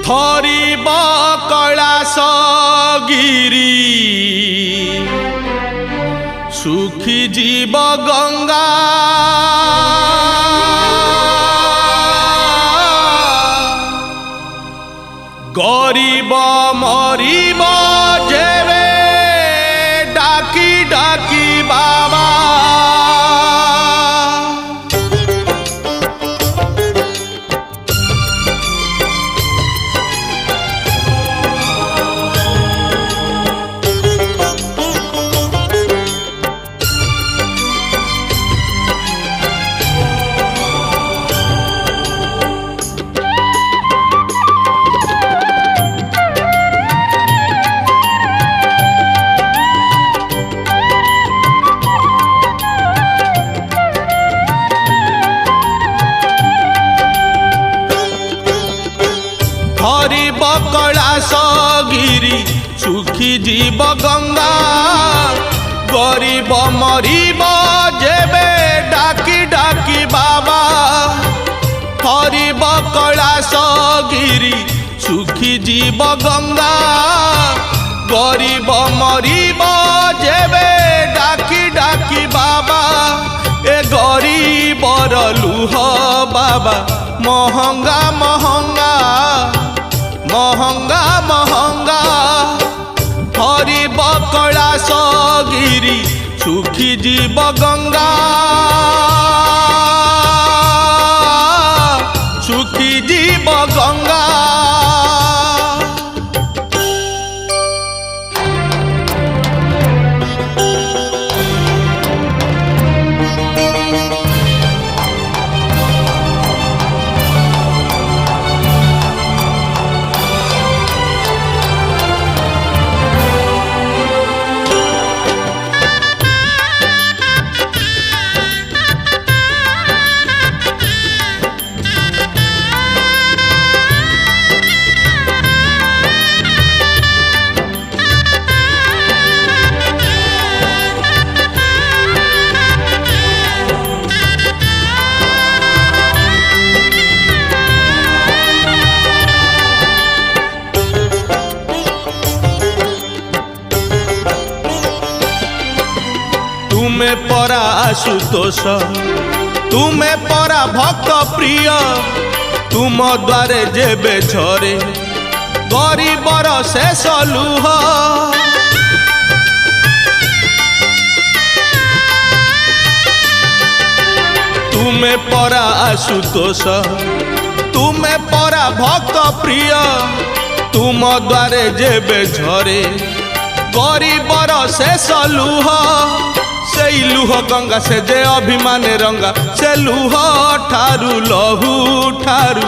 थरिब कैलाश गिरी सुखी जीव गंगा गरीब मरीब जेबे डाकी डाकी बाबा हरिब कैलाश गिरी सुखी जीव गंगा गरीब मरीब जेबे डाकी डाकी बाबा हरिब कैलाश गिरी सुखी जीव गंगा गरीब मरीब जेबे डाकी डाकी बाबा ए गरीबर लुह बाबा महंगा महंगा महंगा महंगा हरिब कैलाश गिरी सुखी जीव गंगा सुखी जीव गंगा तुम्हें परा आशुतोष तुम्हें परा भक्त प्रिय तुम द्वारे जेबे झरे गरीबर शेष लुह तुम्हें परा आशुतोष तुम्हें परा भक्त प्रिय तुम द्वारे जेबे झरे गरीबर शेष लुह से लुह गंगा से जे अभिमान रंगा से लुह ठारू लहू ठारू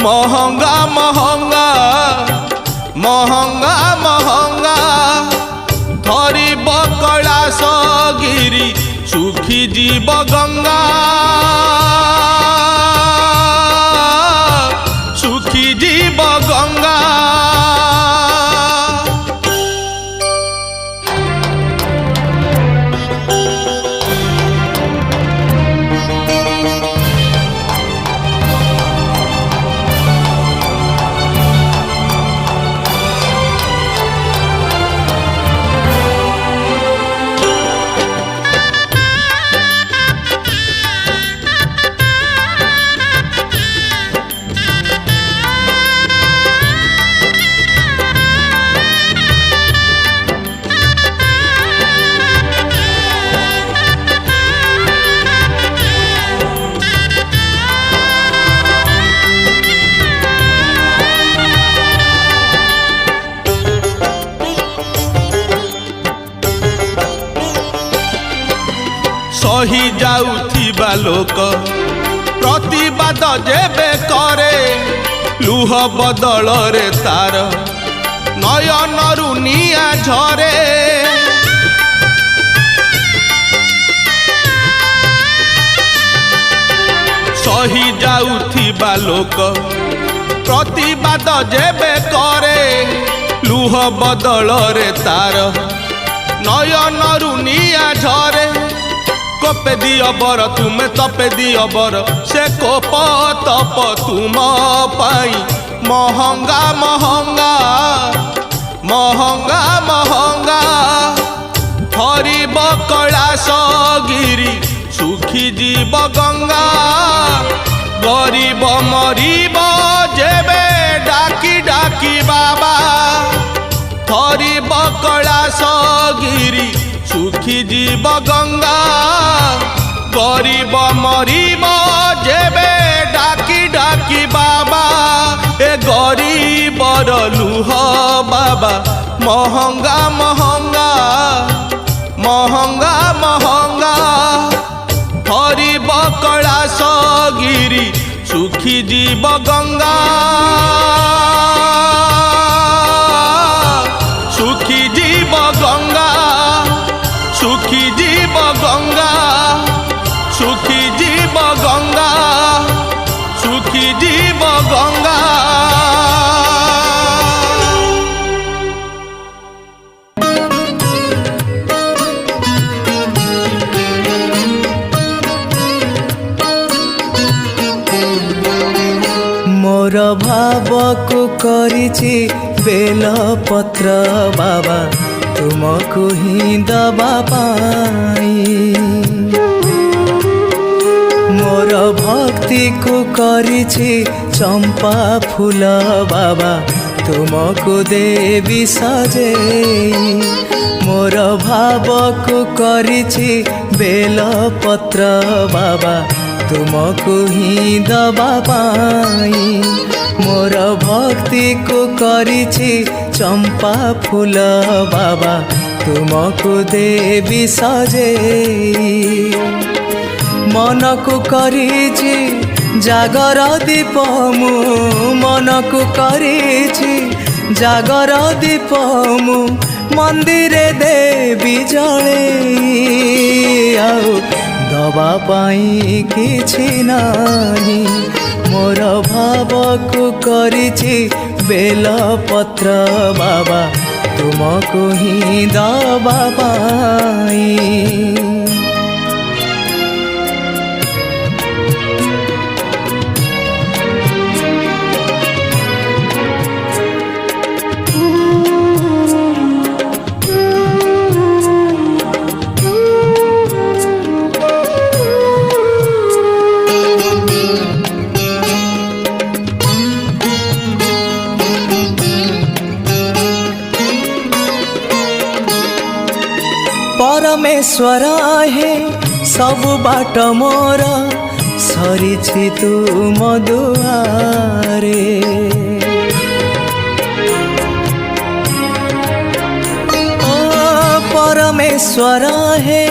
महंगा महंगा महंगा महंगा थरिब कैलाश गिरी सुखी जीव गंगा सुखी जीव गंगा सही जाउथिबा लोक प्रतिवाद जेबे करे लुह बदल रे तार नयनरु निया झरे सही जाउथिबा लोक प्रतिवाद जेबे करे लुह बदल रे तार नयनरु निया झरे कोपे दियो बर तुमे तपे दियो बर से कोप तप तुम पाई महंगा महंगा महंगा महंगा हरिब कैलाश गिरी सुखी जीव गंगा गरीब मरीब जेबे डाकी डाकी बाबा हरिब कैलाश गिरी सुखी जीव गंगा गरीब मरीब जेबे डाकी डाकी बाबा ए गरीबर लुह बाबा महंगा महंगा महंगा महंगा हरिब कैलाश गिरी सुखी जीव गंगा सुखी जीव गंगा सुखी जीव गंगा सुखी जीव गंगा सुखी जीव गंगा। मोर भावकु करिछि बेल पत्र बाबा तुमको ही दबा पाई मोर भक्ति को करिछि चंपा फूल बाबा तुमको देवी सजेई मोर भावकु करिछि बेल पत्र बाबा तुमको ही दबा पाई मोर भक्ति को करिछि चंपा फूल बाबा तुमको देवी सजेई मन को करिछि जागर दीप मु मन को करिछि जागर दीप मु मंदिर देवी जळेई आउ दबा पाई किछि नाही मोर भावकु करिछि बेल पत्र बाबा तुमको ही दबा पाई। परमेश्वर हे सब बाट मोर सरिछि तुम दुआरे परमेश्वर हे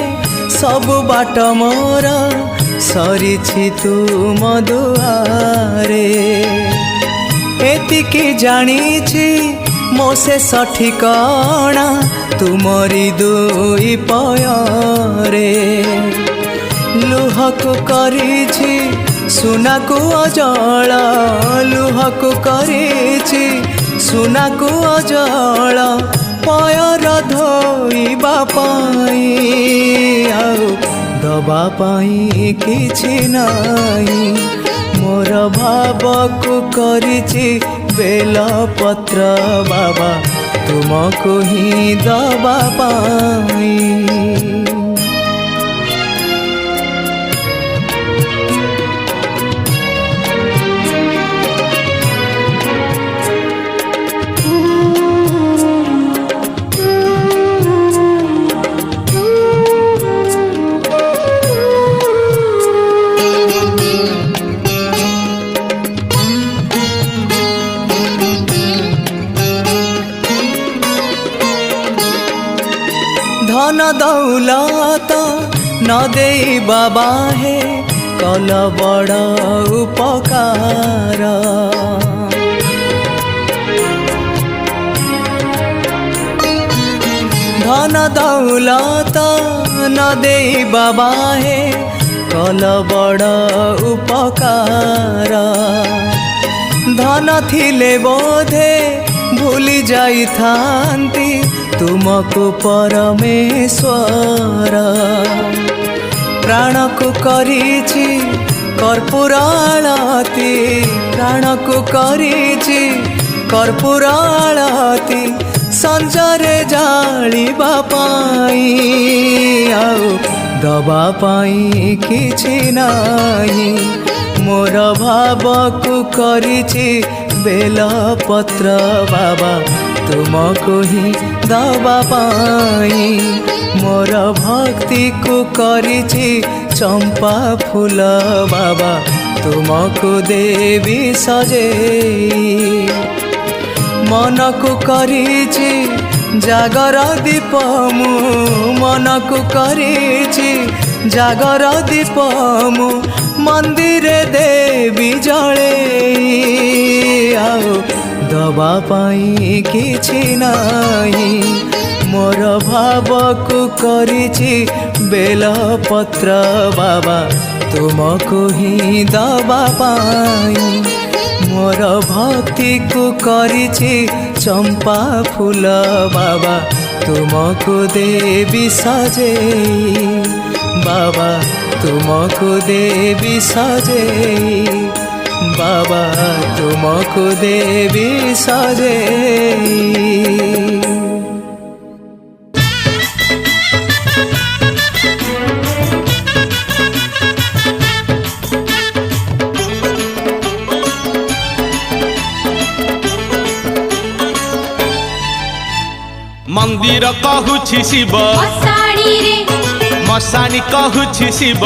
सब बाट मोर सरिछि तुम दुआरे एतिकी जानिछि मो से सठिकणा तुमरी दुई पयरे लुह को करिछि सुना को अजल लुह को करिछि सुना को अजल पयर धोइबा पाई आउ दबा पाई किछि नाही मोर भावकु करिछि बेल पत्र बाबा तुमको ही दबा पाई। धन दौलत न देई बाबा हे कल बड़ उपकार धन दौलत न देई बाबा हे कल बड़ उपकार धन थिले बोधे भूली जाई थांती तुमको परमेश्वर प्राण को करिछि कर्पूराळती प्राण को करिछि कर्पूराळती संजरे जालिबा पाई आउ दबा पाई किछि नाही मोर भाव को करिछि बेल पत्र बाबा तुमको ही दबा पाई मोर भक्ति को करिछि चंपा फूल बाबा तुमको देवी सजेई मन को करिछि जागर दीप मु मन को करिछि जागर दीप मु मंदिर देवी जले आओ दबा पाई किछि नाही मोर भाव को करिछि बेल पत्र बाबा तुमको ही दबा पाई मोर भक्ति को करिछि चंपा फूल बाबा तुमको देवी सजेई बाबा तुमको देवी सजेई बाबा तुमको देवी सजेई। मंदिर कहूछि शिव मसाणी रे मसाणी कहूछि शिव।